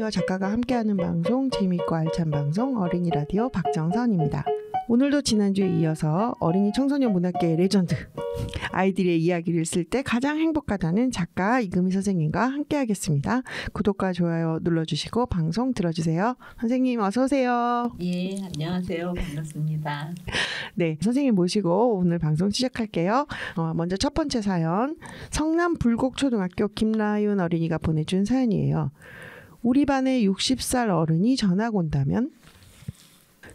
어린이와 작가가 함께하는 방송, 재미있고 알찬 방송 어린이 라디오 박정선입니다. 오늘도 지난주에 이어서 어린이 청소년 문학계의 레전드 아이들의 이야기를 쓸 때 가장 행복하다는 작가 이금희 선생님과 함께하겠습니다. 구독과 좋아요 눌러주시고 방송 들어주세요. 선생님 어서 오세요. 예, 안녕하세요. 반갑습니다. 네, 선생님 모시고 오늘 방송 시작할게요. 먼저 첫 번째 사연, 성남 불곡초등학교 김라윤 어린이가 보내준 사연이에요. 우리 반에 60살 어른이 전학 온다면?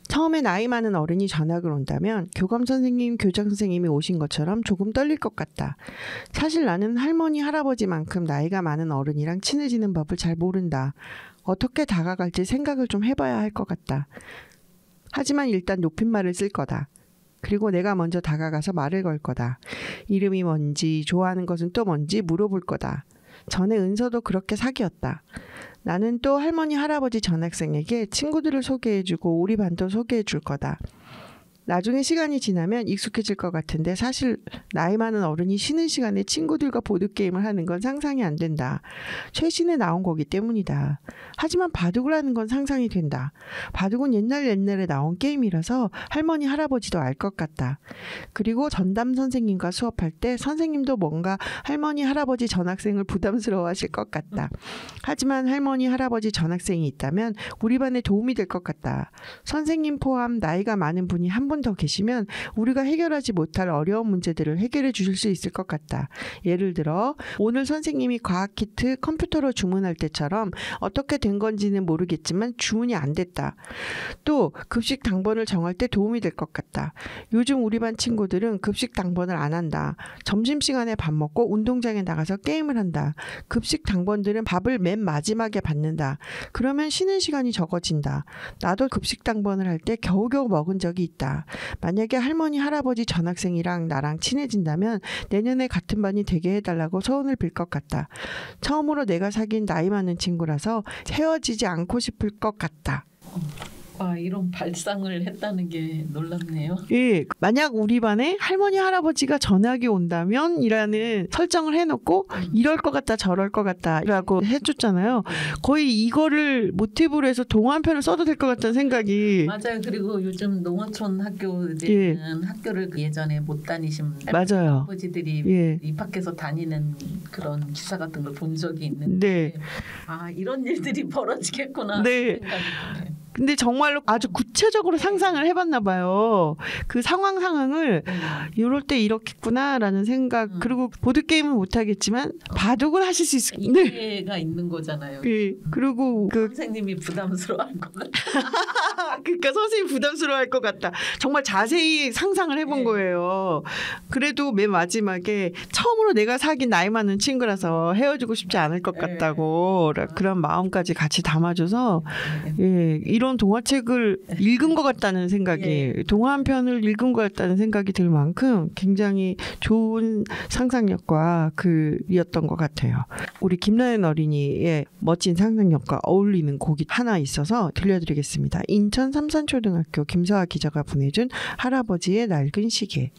처음에 나이 많은 어른이 전학을 온다면 교감 선생님, 교장 선생님이 오신 것처럼 조금 떨릴 것 같다. 사실 나는 할머니, 할아버지만큼 나이가 많은 어른이랑 친해지는 법을 잘 모른다. 어떻게 다가갈지 생각을 좀 해봐야 할 것 같다. 하지만 일단 높임말을 쓸 거다. 그리고 내가 먼저 다가가서 말을 걸 거다. 이름이 뭔지, 좋아하는 것은 또 뭔지 물어볼 거다. 전에 은서도 그렇게 사귀었다. 나는 또 할머니, 할아버지 전학생에게 친구들을 소개해주고 우리 반도 소개해줄 거다. 나중에 시간이 지나면 익숙해질 것 같은데 사실 나이 많은 어른이 쉬는 시간에 친구들과 보드게임을 하는 건 상상이 안 된다. 최신에 나온 거기 때문이다. 하지만 바둑을 하는 건 상상이 된다. 바둑은 옛날에 나온 게임이라서 할머니, 할아버지도 알 것 같다. 그리고 전담 선생님과 수업할 때 선생님도 뭔가 할머니, 할아버지 전학생을 부담스러워하실 것 같다. 하지만 할머니, 할아버지 전학생이 있다면 우리 반에 도움이 될 것 같다. 선생님 포함 나이가 많은 분이 한 분 더 계시면 우리가 해결하지 못할 어려운 문제들을 해결해 주실 수 있을 것 같다. 예를 들어 오늘 선생님이 과학 키트 컴퓨터로 주문할 때처럼 어떻게 된 건지는 모르겠지만 주문이 안 됐다. 또 급식 당번을 정할 때 도움이 될 것 같다. 요즘 우리 반 친구들은 급식 당번을 안 한다. 점심시간에 밥 먹고 운동장에 나가서 게임을 한다. 급식 당번들은 밥을 맨 마지막에 받는다. 그러면 쉬는 시간이 적어진다. 나도 급식 당번을 할 때 겨우겨우 먹은 적이 있다. 만약에 할머니, 할아버지 전학생이랑 나랑 친해진다면 내년에 같은 반이 되게 해달라고 소원을 빌 것 같다. 처음으로 내가 사귄 나이 많은 친구라서 헤어지지 않고 싶을 것 같다. 이런 발상을 했다는 게 놀랍네요. 예, 만약 우리 반에 할머니, 할아버지가 전학이 온다면 이라는 설정을 해놓고 이럴 것 같다, 저럴 것 같다 라고 해줬잖아요. 거의 이거를 모티브로 해서 동화 한 편을 써도 될 것 같다는 생각이. 맞아요. 그리고 요즘 농어촌 학교들은 학교를 예전에 못 다니신 맞아요. 아버지들이 입학해서 다니는 그런 기사 같은 걸 본 적이 있는데 이런 일들이 벌어지겠구나 생각이 드네요. 근데 정말로 아주 구체적으로 상상을 해봤나 봐요. 그 상황을 이럴 때 이렇겠구나라는 생각. 그리고 보드게임은 못하겠지만 바둑을 하실 수 있을 이해가 있는 거잖아요. 그리고 선생님이 부담스러워할 것 같다. 그러니까 선생님이 부담스러워할 것 같다. 정말 자세히 상상을 해본 거예요. 그래도 맨 마지막에 처음으로 내가 사귄 나이 많은 친구라서 헤어지고 싶지 않을 것 같다고 그런 마음까지 같이 담아줘서 이런 동화책을 읽은 것 같다는 생각이 동화 한 편을 읽은 것 같다는 생각이 들 만큼 굉장히 좋은 상상력과 글이었던 것 같아요. 우리 김라연 어린이의 멋진 상상력과 어울리는 곡이 하나 있어서 들려드리겠습니다. 인천 삼산초등학교 김서아 기자가 보내준 할아버지의 낡은 시계.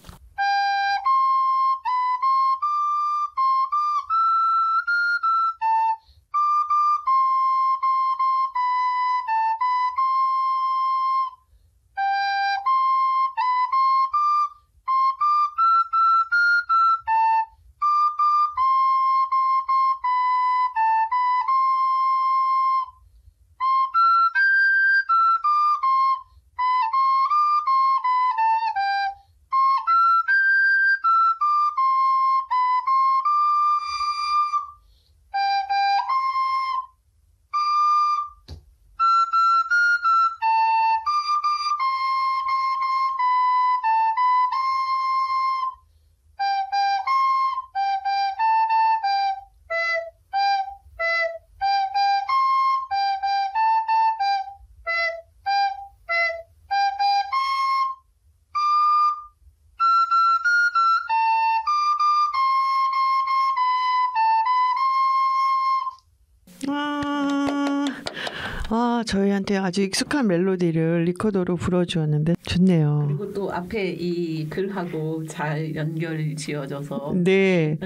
저희한테 아주 익숙한 멜로디를 리코더로 불어주었는데 좋네요. 그리고 또 앞에 이 글하고 잘 연결 지어져서 네.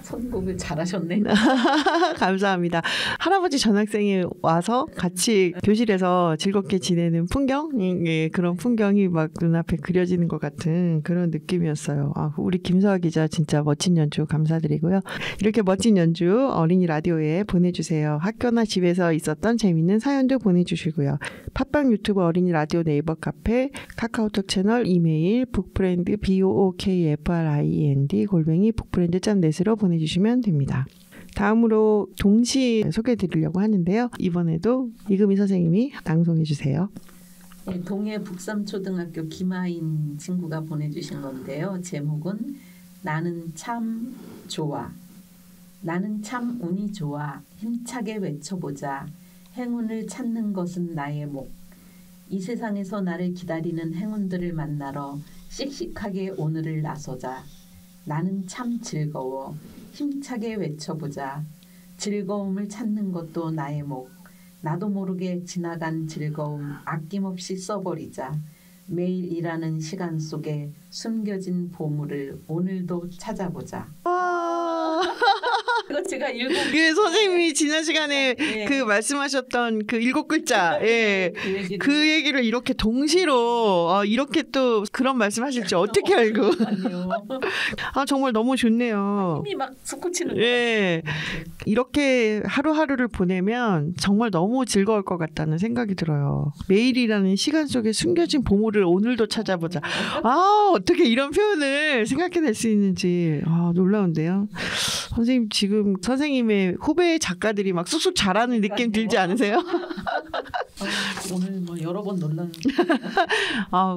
선곡을 잘하셨네요. 감사합니다. 할아버지 전학생이 와서 같이 교실에서 즐겁게 지내는 풍경, 예, 그런 풍경이 막 눈앞에 그려지는 것 같은 그런 느낌이었어요. 아, 우리 김서아 기자 진짜 멋진 연주 감사드리고요. 이렇게 멋진 연주 어린이 라디오에 보내주세요. 학교나 집에서 있었던 재미있는 사연도 보내주시고요. 팟빵 유튜브 어린이 라디오 네이버 카페 카카오톡 채널 이메일 북프렌드 bookfriend @북프렌드.net으로 보내주시면 됩니다. 다음으로 동시 소개해드리려고 하는데요. 이번에도 이금희 선생님이 낭송해 주세요. 네, 동해 북삼초등학교 김아인 친구가 보내주신 건데요. 제목은 나는 참 좋아. 나는 참 운이 좋아. 힘차게 외쳐보자. 행운을 찾는 것은 나의 목. 이 세상에서 나를 기다리는 행운들을 만나러 씩씩하게 오늘을 나서자. 나는 참 즐거워. 힘차게 외쳐보자. 즐거움을 찾는 것도 나의 목. 나도 모르게 지나간 즐거움 아낌없이 써버리자. 매일 일하는 시간 속에 숨겨진 보물을 오늘도 찾아보자. 이거 제가 그 선생님이 지난 시간에 네. 그 말씀하셨던 그 7글자, 예, 그 얘기를 이렇게 동시로 이렇게 또 그런 말씀하실 줄 어떻게 알고? 아 정말 너무 좋네요. 힘이 막 솟구치는. 예, 이렇게 하루하루를 보내면 정말 너무 즐거울 것 같다는 생각이 들어요. 매일이라는 시간 속에 숨겨진 보물을 오늘도 찾아보자. 아 어떻게 이런 표현을 생각해낼 수 있는지 놀라운데요. 선생님 지금 선생님의 후배 작가들이 막 쑥쑥 자라는 느낌 들지 않으세요? 오늘 뭐 여러 번 놀란.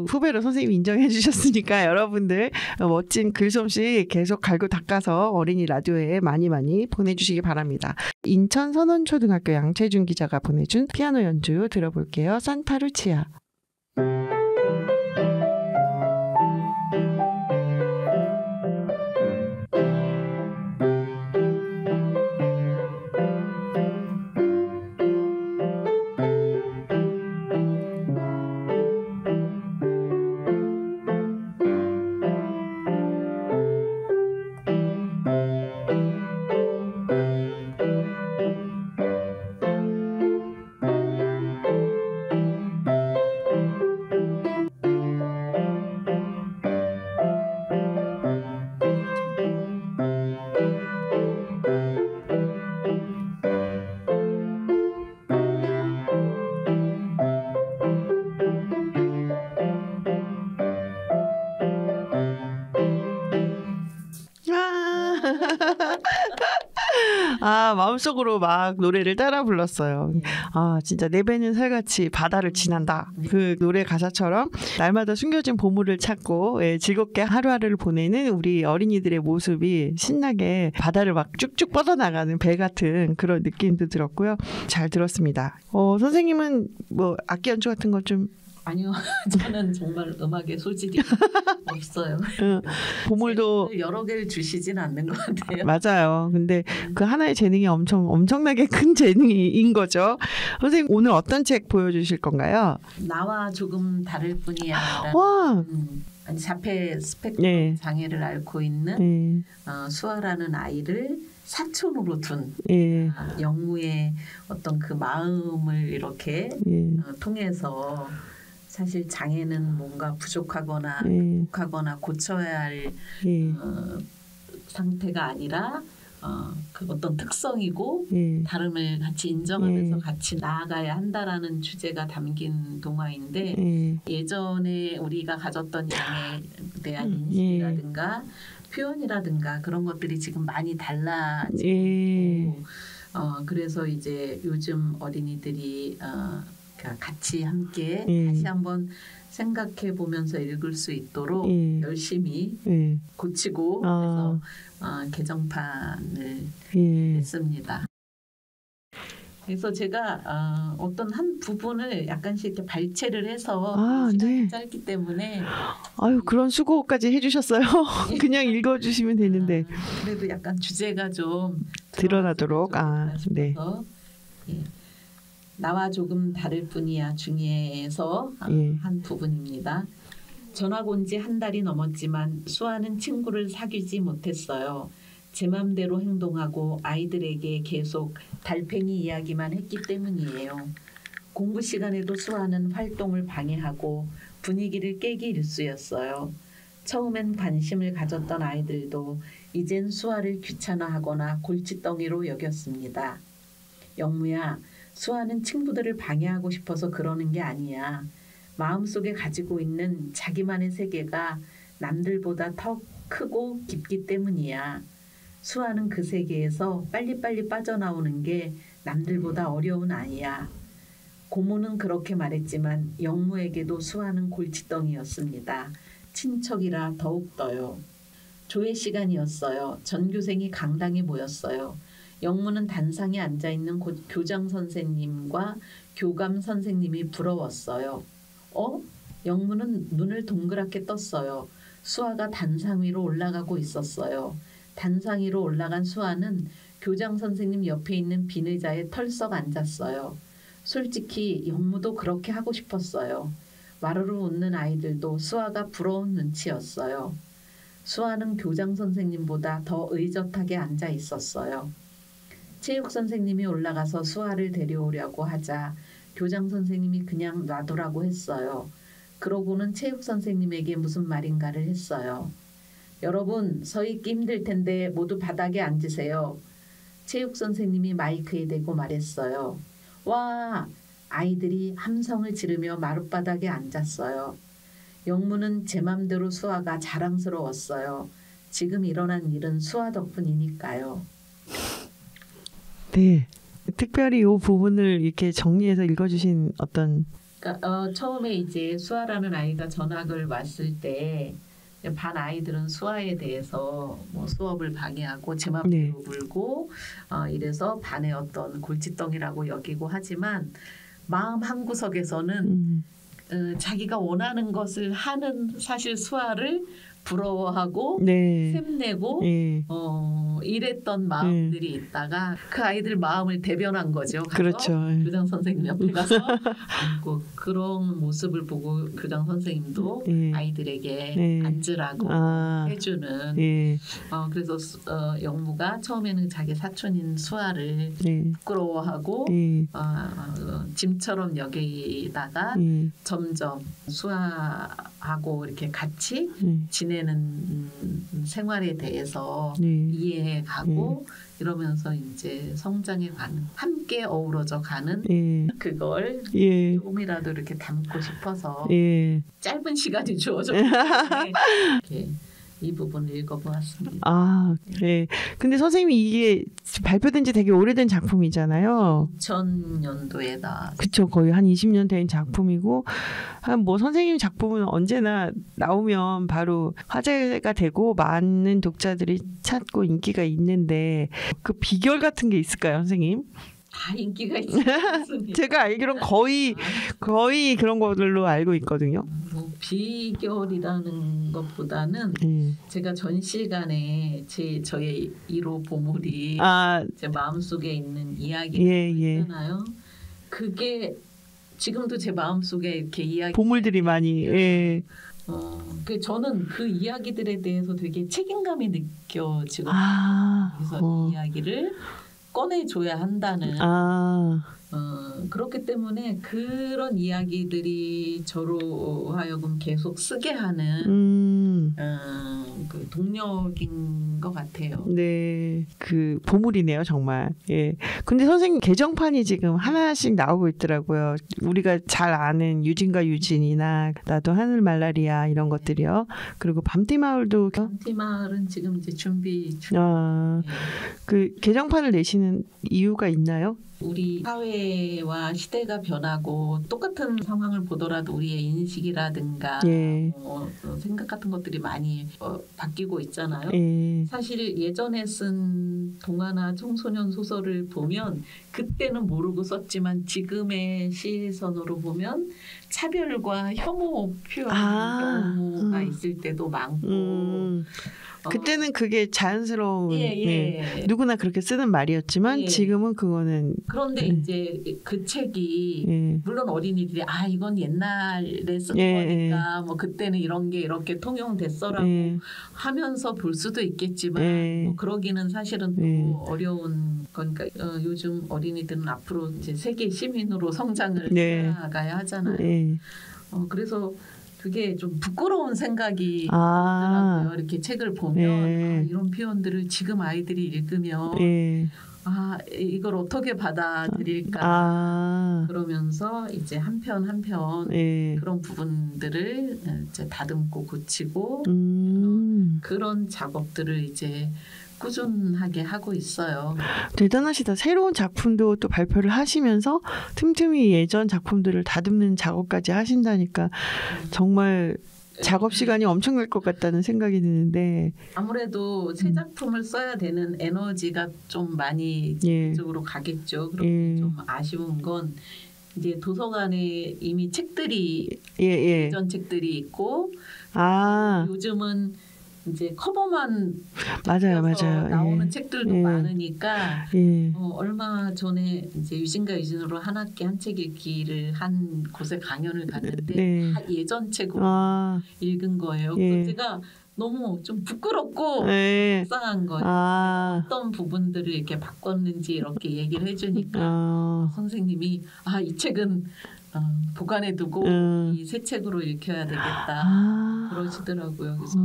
후배로 선생님이 인정해 주셨으니까 여러분들 멋진 글솜씨 계속 갈고 닦아서 어린이 라디오에 많이 보내주시기 바랍니다. 인천 선원초등학교 양채준 기자가 보내준 피아노 연주 들어볼게요. 산타루치아. 마음속으로 막 노래를 따라 불렀어요. 진짜 내 배는 살같이 바다를 지난다. 그 노래 가사처럼 날마다 숨겨진 보물을 찾고 즐겁게 하루하루를 보내는 우리 어린이들의 모습이 신나게 바다를 막 쭉쭉 뻗어나가는 배 같은 그런 느낌도 들었고요. 잘 들었습니다. 선생님은 뭐 악기 연주 같은 거 좀 아니요. 저는 정말 음악에 소질이 없어요. 보물도 여러 개를 주시진 않는 것 같아요. 맞아요. 근데 그 하나의 재능이 엄청나게 큰 재능인 거죠. 선생님 오늘 어떤 책 보여주실 건가요? 나와 조금 다를 뿐이야. 와. 자폐 스펙트럼 장애를 앓고 있는 수아라는 아이를 사촌으로 둔 영우의 어떤 그 마음을 이렇게 통해서 사실 장애는 뭔가 부족하거나 극복하거나 고쳐야 할 상태가 아니라 그 어떤 특성이고 다름을 같이 인정하면서 같이 나아가야 한다라는 주제가 담긴 동화인데 예전에 우리가 가졌던 장애에 대한 인식이라든가 표현이라든가 그런 것들이 지금 많이 달라지고 그래서 이제 요즘 어린이들이 같이 함께 다시 한번 생각해 보면서 읽을 수 있도록 열심히 고치고 그래서 개정판을 냈습니다. 그래서 제가 어떤 한 부분을 약간씩 이렇게 발췌를 해서 시간이 짧기 때문에 그런 수고까지 해주셨어요. 그냥 읽어주시면 되는데 그래도 약간 주제가 좀 드러나도록 네. 나와 조금 다를 뿐이야 중에서 한 부분입니다. 전학 온 지 한 달이 넘었지만 수아는 친구를 사귀지 못했어요. 제 맘대로 행동하고 아이들에게 계속 달팽이 이야기만 했기 때문이에요. 공부 시간에도 수아는 활동을 방해하고 분위기를 깨기 일쑤였어요. 처음엔 관심을 가졌던 아이들도 이젠 수아를 귀찮아하거나 골칫덩이로 여겼습니다. 영무야, 수아는 친구들을 방해하고 싶어서 그러는 게 아니야. 마음속에 가지고 있는 자기만의 세계가 남들보다 더 크고 깊기 때문이야. 수아는 그 세계에서 빨리빨리 빠져나오는 게 남들보다 어려운 아이야. 고모는 그렇게 말했지만 영무에게도 수아는 골칫덩이였습니다. 친척이라 더욱더요. 조회 시간이었어요. 전교생이 강당에 모였어요. 영무는 단상에 앉아있는 교장 선생님과 교감 선생님이 부러웠어요. 영무는 눈을 동그랗게 떴어요. 수아가 단상 위로 올라가고 있었어요. 단상 위로 올라간 수아는 교장 선생님 옆에 있는 빈 의자에 털썩 앉았어요. 솔직히 영무도 그렇게 하고 싶었어요. 와르르 웃는 아이들도 수아가 부러운 눈치였어요. 수아는 교장 선생님보다 더 의젓하게 앉아 있었어요. 체육 선생님이 올라가서 수아를 데려오려고 하자 교장 선생님이 그냥 놔두라고 했어요. 그러고는 체육 선생님에게 무슨 말인가를 했어요. 여러분, 서 있기 힘들 텐데 모두 바닥에 앉으세요. 체육 선생님이 마이크에 대고 말했어요. 와! 아이들이 함성을 지르며 마룻바닥에 앉았어요. 영무는 제 맘대로 수아가 자랑스러웠어요. 지금 일어난 일은 수아 덕분이니까요. 네. 특별히 이 부분을 이렇게 정리해서 읽어주신 어떤 그러니까 처음에 이제 수아라는 아이가 전학을 왔을 때 반 아이들은 수아에 대해서 뭐 수업을 방해하고 제 맘대로 굴고 이래서 반의 어떤 골칫덩이라고 여기고 하지만 마음 한구석에서는 자기가 원하는 것을 하는 사실 수아를 부러워하고 샘내고 이랬던 마음들이 있다가 그 아이들 마음을 대변한 거죠. 그렇죠. 교장 선생님 옆에 가서 앉고 그런 모습을 보고 교장 선생님도 아이들에게 앉으라고 해주는 그래서 영무가 처음에는 자기 사촌인 수아를 부끄러워하고 짐처럼 여기다가 점점 수아하고 이렇게 같이 지내는 생활에 대해서 이해해가고 이러면서 이제 성장해 가는 함께 어우러져 가는 그걸 조금이라도 이렇게 담고 싶어서 짧은 시간이 주어졌기 때문에 이렇게 이 부분을 읽어보았습니다. 아, 네. 근데 선생님이 이게 발표된 지 되게 오래된 작품이잖아요. 2000년도에 그쵸. 거의 한 20년 된 작품이고 뭐 선생님 작품은 언제나 나오면 바로 화제가 되고 많은 독자들이 찾고 인기가 있는데 그 비결 같은 게 있을까요, 선생님? 다 인기가 있어요. 제가 알기로는 거의 그런 것들로 알고 있거든요. 뭐 비결이라는 것보다는 제가 전시관에 저의 1호 보물이 제 마음속에 있는 이야기잖아요. 그게 지금도 제 마음속에 이렇게 이야기 보물들이 많이 저는 그 이야기들에 대해서 되게 책임감이 느껴지거든요. 그래서 이 이야기를 꺼내줘야 한다는 그렇기 때문에 그런 이야기들이 저로 하여금 계속 쓰게 하는 그 동력인 것 같아요. 네, 그 보물이네요, 정말. 예. 근데 선생님 개정판이 지금 하나씩 나오고 있더라고요. 우리가 잘 아는 유진과 유진이나 나도 하늘 말라리아 이런 것들이요. 그리고 밤띠마을도. 밤띠마을은 지금 이제 준비 중. 그 개정판을 내시는 이유가 있나요? 우리 사회와 시대가 변하고 똑같은 상황을 보더라도 우리의 인식이라든가 생각 같은 것들이 많이 바뀌고 있잖아요. 사실 예전에 쓴 동화나 청소년 소설을 보면 그때는 모르고 썼지만 지금의 시선으로 보면 차별과 혐오 표현 경우가 있을 때도 많고 그때는 그게 자연스러운 예. 누구나 그렇게 쓰는 말이었지만 예. 지금은 그거는 그런데 이제 그 책이 물론 어린이들이 이건 옛날에 쓴 거니까 뭐 그때는 이런 게 이렇게 통용됐어라고 하면서 볼 수도 있겠지만 뭐 그러기는 사실은 또 어려운 거니까 요즘 어린이들은 앞으로 이제 세계 시민으로 성장을 해나가야 하잖아요. 그래서 그게 좀 부끄러운 생각이 들더라고요. 이렇게 책을 보면 이런 표현들을 지금 아이들이 읽으면 이걸 어떻게 받아들일까 그러면서 이제 한편 그런 부분들을 이제 다듬고 고치고 그런 작업들을 이제 꾸준하게 하고 있어요. 대단하시다. 새로운 작품도 또 발표를 하시면서 틈틈이 예전 작품들을 다듬는 작업까지 하신다니까 정말 작업 시간이 엄청날 것 같다는 생각이 드는데 아무래도 새 작품을 써야 되는 에너지가 좀 많이 이쪽으로 가겠죠. 그런데 좀 아쉬운 건 이제 도서관에 이미 책들이 예전 책들이 있고 요즘은 이제 커버만 맞아요. 나오는 책들도 많으니까 얼마 전에 이제 유진과 유진으로 한 학기 한 책 읽기를 한 곳에 강연을 갔는데 예전 책으로 읽은 거예요. 그래서 제가 너무 좀 부끄럽고 속상한 거예요. 어떤 부분들을 이렇게 바꿨는지 이렇게 얘기를 해주니까 선생님이 이 책은 보관해두고 이 새 책으로 읽혀야 되겠다 그러시더라고요. 그래서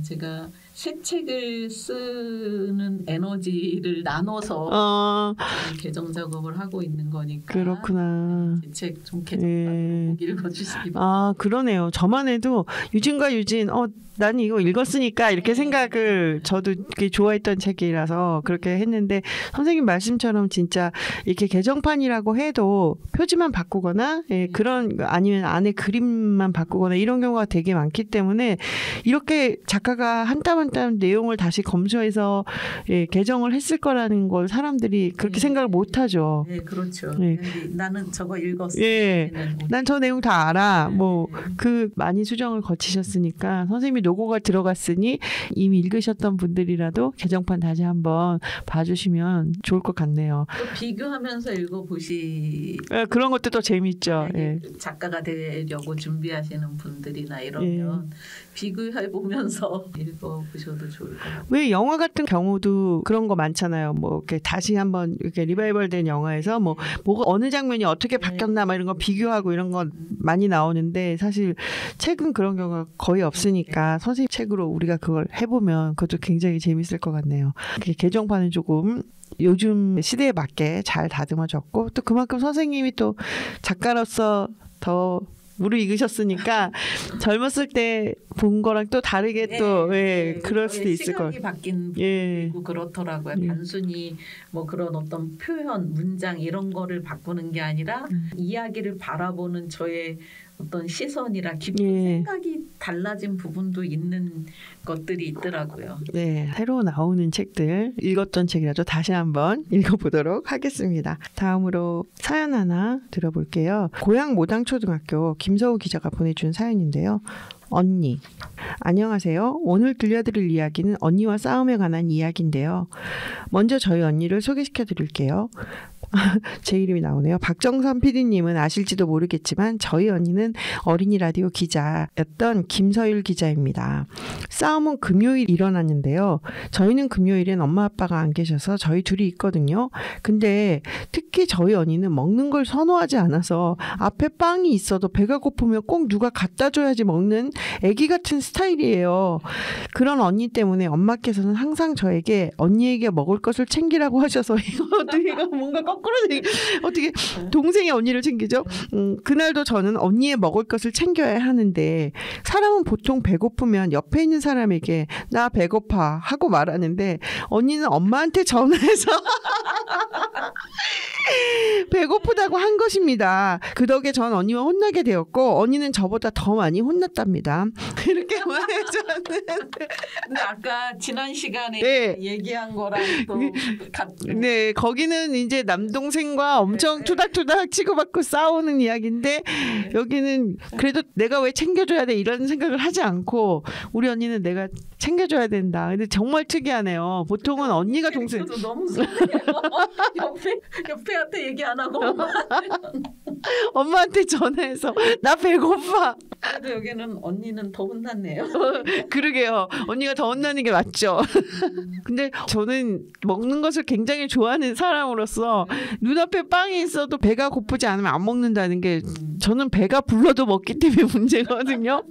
제가 새 책을 쓰는 에너지를 나눠서 개정 작업을 하고 있는 거니까 그렇구나. 제 책 좀 개정 꼭 읽어주시기 바랍니다. 그러네요. 저만 해도 유진과 유진 난 이거 읽었으니까 이렇게 생각을 저도 되게 좋아했던 책이라서 그렇게 했는데 선생님 말씀처럼 진짜 이렇게 개정판이라고 해도 표지만 바꾸거나 그런 아니면 안에 그림만 바꾸거나 이런 경우가 되게 많기 때문에 이렇게 작가가 한 땀 한 땀 내용을 다시 검수해서 개정을 했을 거라는 걸 사람들이 그렇게 생각을 못하죠. 네, 그렇죠. 나는 저거 읽었어. 난 저 내용 다 알아. 뭐 그 많이 수정을 거치셨으니까 선생님이 노고가 들어갔으니 이미 읽으셨던 분들이라도 개정판 다시 한번 봐주시면 좋을 것 같네요. 또 비교하면서 읽어보시. 그런 것도 더 재밌죠. 작가가 되려고 준비하시는 분들이나 이러면 비교해보면서 읽어보셔도 좋을 것 같아요. 왜 영화 같은 경우도 그런 거 많잖아요. 뭐 이렇게 다시 한번 이렇게 리바이벌된 영화에서 뭐가 어느 장면이 어떻게 바뀌었나 막 이런 거 비교하고 이런 거 많이 나오는데 사실 책은 그런 경우가 거의 없으니까 선생님 책으로 우리가 그걸 해보면 그것도 굉장히 재밌을 것 같네요. 개정판은 조금 요즘 시대에 맞게 잘 다듬어졌고 또 그만큼 선생님이 또 작가로서 더 무르익으셨으니까 젊었을 때 본 거랑 또 다르게 또 그럴 수도 있을 거예요. 시각이 바뀐 부분이고 그렇더라고요. 단순히 뭐 그런 어떤 표현, 문장 이런 거를 바꾸는 게 아니라 이야기를 바라보는 저의 어떤 시선이라 깊은 생각이 달라진 부분도 있는 것들이 있더라고요. 새로 나오는 책들 읽었던 책이라도 다시 한번 읽어보도록 하겠습니다. 다음으로 사연 하나 들어볼게요. 고양 모당초등학교 김서우 기자가 보내준 사연인데요. 언니. 안녕하세요. 오늘 들려드릴 이야기는 언니와 싸움에 관한 이야기인데요. 먼저 저희 언니를 소개시켜 드릴게요. 제 이름이 나오네요. 박정선 PD님은 아실지도 모르겠지만 저희 언니는 어린이 라디오 기자였던 김서율 기자입니다. 싸움은 금요일 일어났는데요. 저희는 금요일엔 엄마 아빠가 안 계셔서 저희 둘이 있거든요. 근데 특히 저희 언니는 먹는 걸 선호하지 않아서 앞에 빵이 있어도 배가 고프면 꼭 누가 갖다 줘야지 먹는 애기 같은 스타일이에요. 그런 언니 때문에 엄마께서는 항상 저에게 언니에게 먹을 것을 챙기라고 하셔서 이거 뭔가 거꾸로 어떻게 동생의 언니를 챙기죠? 그날도 저는 언니의 먹을 것을 챙겨야 하는데 사람은 보통 배고프면 옆에 있는 사람에게 나 배고파 하고 말하는데 언니는 엄마한테 전화해서 배고프다고 한 것입니다. 그 덕에 전 언니와 혼나게 되었고 언니는 저보다 더 많이 혼났답니다. 이렇게 말해줬는데 근데 아까 지난 시간에 네. 얘기한 거랑 또 네, 거기는 이제 남동생과 엄청 투닥투닥 치고받고 싸우는 이야기인데 여기는 그래도 내가 왜 챙겨줘야 돼 이런 생각을 하지 않고 우리 언니는 내가 챙겨줘야 된다. 근데 정말 특이하네요. 보통은 언니가 동생 저도 너무 속해요. 옆에한테 얘기 안 하고 엄마한테 전화해서 나 배고파. 그래도 여기는 언니는 더 혼났네요. 그러게요. 언니가 더 혼나는 게 맞죠. 근데 저는 먹는 것을 굉장히 좋아하는 사람으로서 눈앞에 빵이 있어도 배가 고프지 않으면 안 먹는다는 게 저는 배가 불러도 먹기 때문에 문제거든요.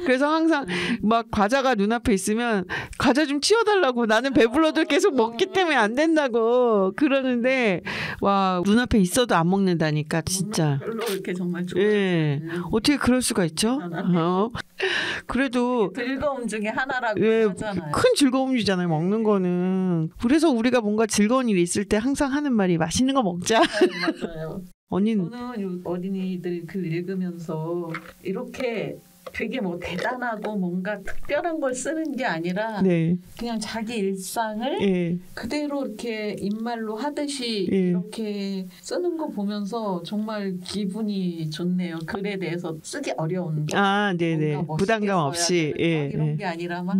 그래서 항상 막 과자가 눈앞에 있으면 과자 좀 치워달라고 나는 배불러도 계속 먹기 때문에 안 된다고 그러는데 와 눈앞에 있어도 안 먹는다니까 진짜. 별로 이렇게 정말 좋아요. 예. 어떻게 그럴 수가 있죠? 그래도 즐거움 중에 하나라고 예, 하잖아요. 큰 즐거움이잖아요. 먹는 거는. 그래서 우리가 뭔가 즐거운 일이 있을 때 항상 하는 말이 맛있는 거 먹자. 네, 맞아요. 언니는 저는 어린이들 글 읽으면서 이렇게 되게 뭐 대단하고 뭔가 특별한 걸 쓰는 게 아니라 네. 그냥 자기 일상을 예. 그대로 이렇게 입말로 하듯이 예. 이렇게 쓰는 거 보면서 정말 기분이 좋네요. 글에 대해서 쓰기 어려운 거. 아, 네네. 부담감 없이. 예. 이런 예. 게 아니라 막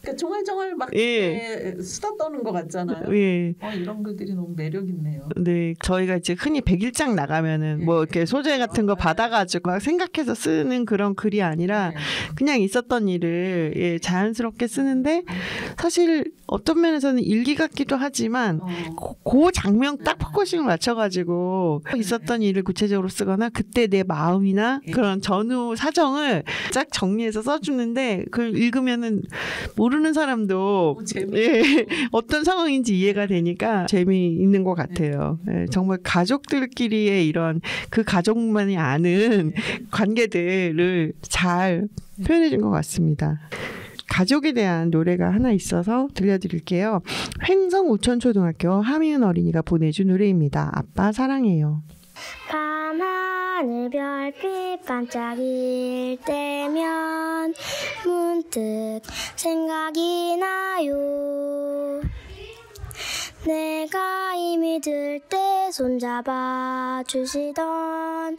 그러니까 종알종알 막 예. 수다 떠는 것 같잖아요. 예. 이런 글들이 너무 매력 있네요. 네, 저희가 이제 흔히 100일장 나가면은 뭐 이렇게 소재 같은 거 받아가지고 막 생각해서 쓰는 그런 글이 아니라 그냥 있었던 일을 예, 자연스럽게 쓰는데 사실 어떤 면에서는 일기 같기도 하지만 그 장면 딱 포커싱을 맞춰가지고 있었던 일을 구체적으로 쓰거나 그때 내 마음이나 그런 전후 사정을 쫙 정리해서 써주는데 그걸 읽으면은 모르는 사람도 예, 어떤 상황인지 이해가 되니까 재미있는 것 같아요. 예, 정말 가족들끼리의 이런 그 가족만이 아는 관계들을 잘 표현해 준 것 같습니다. 가족에 대한 노래가 하나 있어서 들려드릴게요. 횡성 우천초등학교 하미은 어린이가 보내준 노래입니다. 아빠 사랑해요. 밤하늘 별빛 반짝일 때면 문득 생각이 나요. 내가 이미 들 때 손잡아 주시던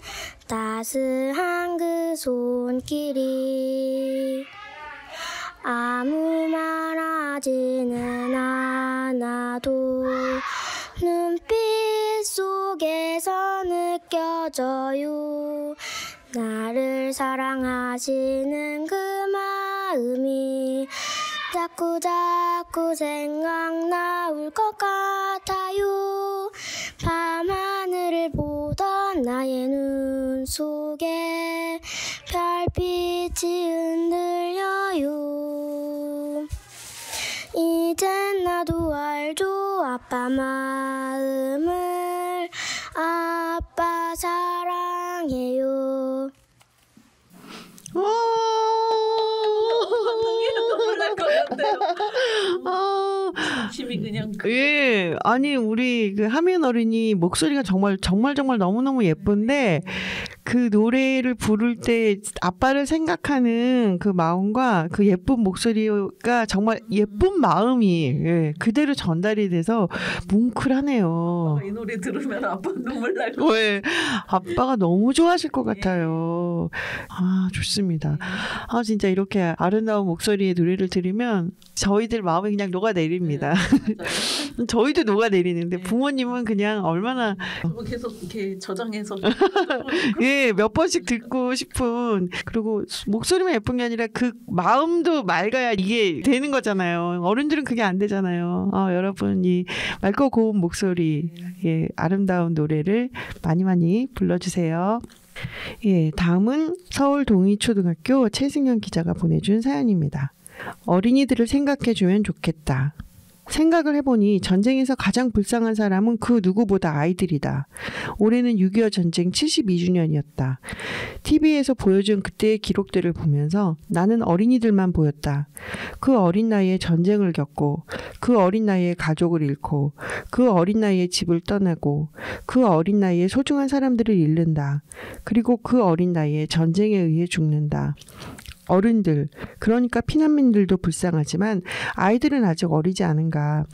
따스한 그 손길이 아무 말 하지는 않아도 눈빛 속에서 느껴져요. 나를 사랑하시는 그 마음이 자꾸 생각나 울 것 같아요. 밤하늘을 보던 나의 눈 속에 별빛이 흔들려요. 이젠 나도 알죠 아빠 마음을. 아빠 사랑해요. 놀랄 것 같아요. 심이 그냥 예, 아니 우리 그 하미은 어린이 목소리가 정말 너무너무 예쁜데 그 노래를 부를 때 아빠를 생각하는 그 마음과 그 예쁜 목소리가 정말 예쁜 마음이 예, 그대로 전달이 돼서 뭉클하네요. 이 노래 들으면 아빠 눈물 날 것 왜 아빠가 너무 좋아하실 것 같아요. 아 좋습니다. 아 진짜 이렇게 아름다운 목소리의 노래를 들으면 저희들 마음이 그냥 녹아내립니다. 저희도 녹아내리는데 부모님은 그냥 얼마나 계속 이렇게 저장해서 예, 몇 번씩 듣고 싶은 그리고 목소리만 예쁜 게 아니라 그 마음도 맑아야 이게 되는 거잖아요. 어른들은 그게 안 되잖아요. 여러분 이 맑고 고운 목소리 예, 아름다운 노래를 많이 불러주세요. 예, 다음은 서울 동의초등학교 최승현 기자가 보내준 사연입니다. 어린이들을 생각해주면 좋겠다. 생각을 해보니 전쟁에서 가장 불쌍한 사람은 그 누구보다 아이들이다. 올해는 6.25 전쟁 72주년이었다. TV에서 보여준 그때의 기록들을 보면서 나는 어린이들만 보였다. 그 어린 나이에 전쟁을 겪고 그 어린 나이에 가족을 잃고 그 어린 나이에 집을 떠나고 그 어린 나이에 소중한 사람들을 잃는다. 그리고 그 어린 나이에 전쟁에 의해 죽는다. 어른들, 그러니까 피난민들도 불쌍하지만 아이들은 아직 어리지 않은가.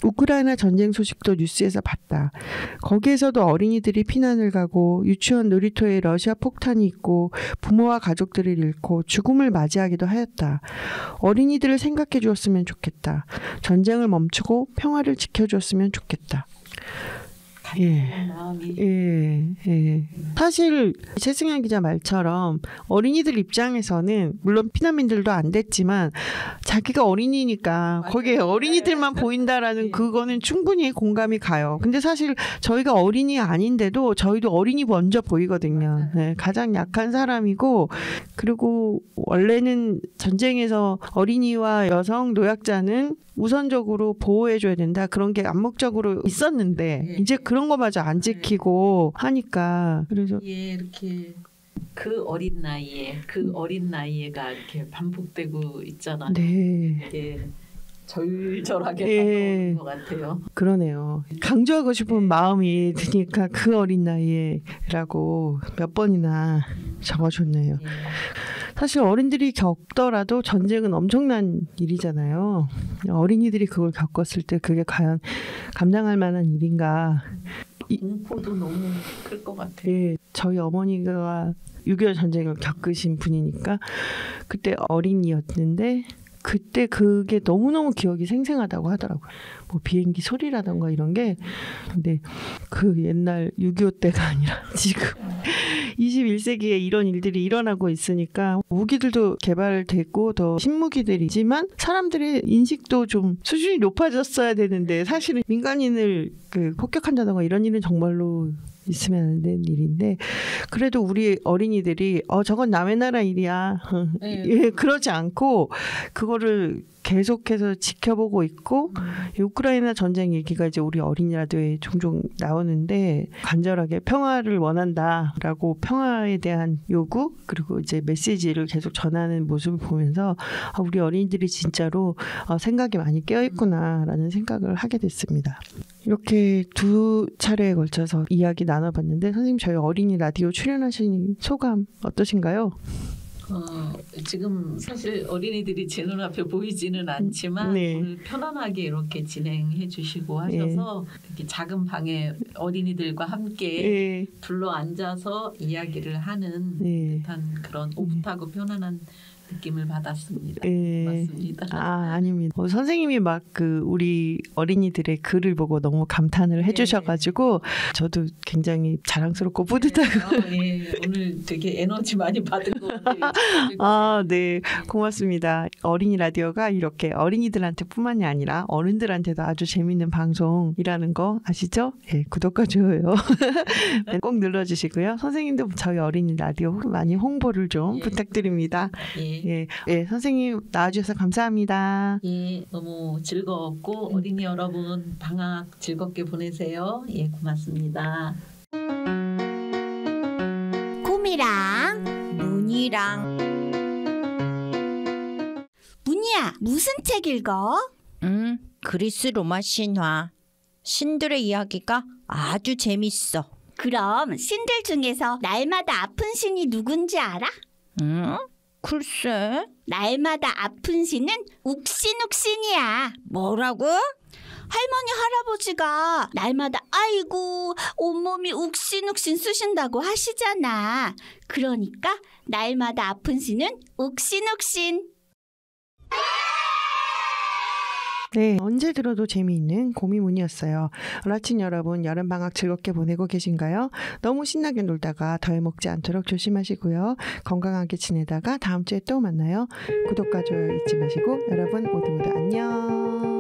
우크라이나 전쟁 소식도 뉴스에서 봤다. 거기에서도 어린이들이 피난을 가고 유치원 놀이터에 러시아 폭탄이 있고 부모와 가족들을 잃고 죽음을 맞이하기도 하였다. 어린이들을 생각해 주었으면 좋겠다. 전쟁을 멈추고 평화를 지켜주었으면 좋겠다. 예. 사실 최승현 기자 말처럼 어린이들 입장에서는 물론 피난민들도 안 됐지만 자기가 어린이니까 거기에 어린이들만 보인다라는 그거는 충분히 공감이 가요. 근데 사실 저희가 어린이 아닌데도 저희도 어린이 먼저 보이거든요. 네, 가장 약한 사람이고 그리고 원래는 전쟁에서 어린이와 여성 노약자는 우선적으로 보호해줘야 된다. 그런 게 암묵적으로 있었는데 이제 그런 거마저 안 지키고 하니까 그래서 이렇게 그 어린 나이에가 이렇게 반복되고 있잖아요. 네. 이게 절절하게 다가오는 것 같아요. 그러네요. 강조하고 싶은 마음이 드니까 그 어린 나이에라고 몇 번이나 적어줬네요. 사실 어른들이 겪더라도 전쟁은 엄청난 일이잖아요. 어린이들이 그걸 겪었을 때 그게 과연 감당할 만한 일인가. 공포도 너무 클 것 같아요. 예, 저희 어머니가 6.25 전쟁을 겪으신 분이니까 그때 어린이였는데 그때 그게 너무너무 기억이 생생하다고 하더라고요. 뭐 비행기 소리라던가 이런 게. 근데 그 옛날 6.25 때가 아니라 지금 21세기에 이런 일들이 일어나고 있으니까 무기들도 개발되고 더 신무기들이지만 사람들의 인식도 좀 수준이 높아졌어야 되는데 사실은 민간인을 폭격한다던가 이런 일은 정말로 있으면 안 되는 일인데 그래도 우리 어린이들이 저건 남의 나라 일이야. 예, 그러지 않고 그거를 계속해서 지켜보고 있고 우크라이나 전쟁 얘기가 이제 우리 어린이 라디오에 종종 나오는데 간절하게 평화를 원한다라고 평화에 대한 요구 그리고 이제 메시지를 계속 전하는 모습을 보면서 우리 어린이들이 진짜로 생각이 많이 깨어있구나라는 생각을 하게 됐습니다. 이렇게 두 차례에 걸쳐서 이야기 나눠봤는데 선생님 저희 어린이 라디오 출연하신 소감 어떠신가요? 지금 사실 어린이들이 제 눈앞에 보이지는 않지만 오늘 편안하게 이렇게 진행해 주시고 하셔서 이렇게 작은 방에 어린이들과 함께 둘러 앉아서 이야기를 하는 듯한 그런 오붓하고 편안한 느낌을 받았습니다. 고맙습니다. 아닙니다. 선생님이 막 우리 어린이들의 글을 보고 너무 감탄을 해주셔가지고 저도 굉장히 자랑스럽고 뿌듯하고 오늘 되게 에너지 많이 받은 것 같아요. 네, 고맙습니다. 어린이 라디오가 이렇게 어린이들한테 뿐만이 아니라 어른들한테도 아주 재밌는 방송이라는 거 아시죠? 구독과 좋아요 꼭 눌러주시고요. 선생님도 저희 어린이 라디오 많이 홍보를 좀 부탁드립니다. 선생님 나와주셔서 감사합니다. 너무 즐거웠고 어린이 여러분 방학 즐겁게 보내세요. 고맙습니다. 곰이랑 문이랑 문이야 무슨 책 읽어? 그리스 로마 신화 신들의 이야기가 아주 재밌어. 그럼 신들 중에서 날마다 아픈 신이 누군지 알아? 글쎄. 날마다 아픈 신은 욱신욱신이야. 뭐라고? 할머니 할아버지가 날마다 아이고 온몸이 욱신욱신 쑤신다고 하시잖아. 그러니까 날마다 아픈 신은 욱신욱신. 네, 언제 들어도 재미있는 고미문이었어요. 어라친 여러분, 여름방학 즐겁게 보내고 계신가요? 너무 신나게 놀다가 덜 먹지 않도록 조심하시고요. 건강하게 지내다가 다음 주에 또 만나요. 구독과 좋아요 잊지 마시고 여러분 모두 안녕.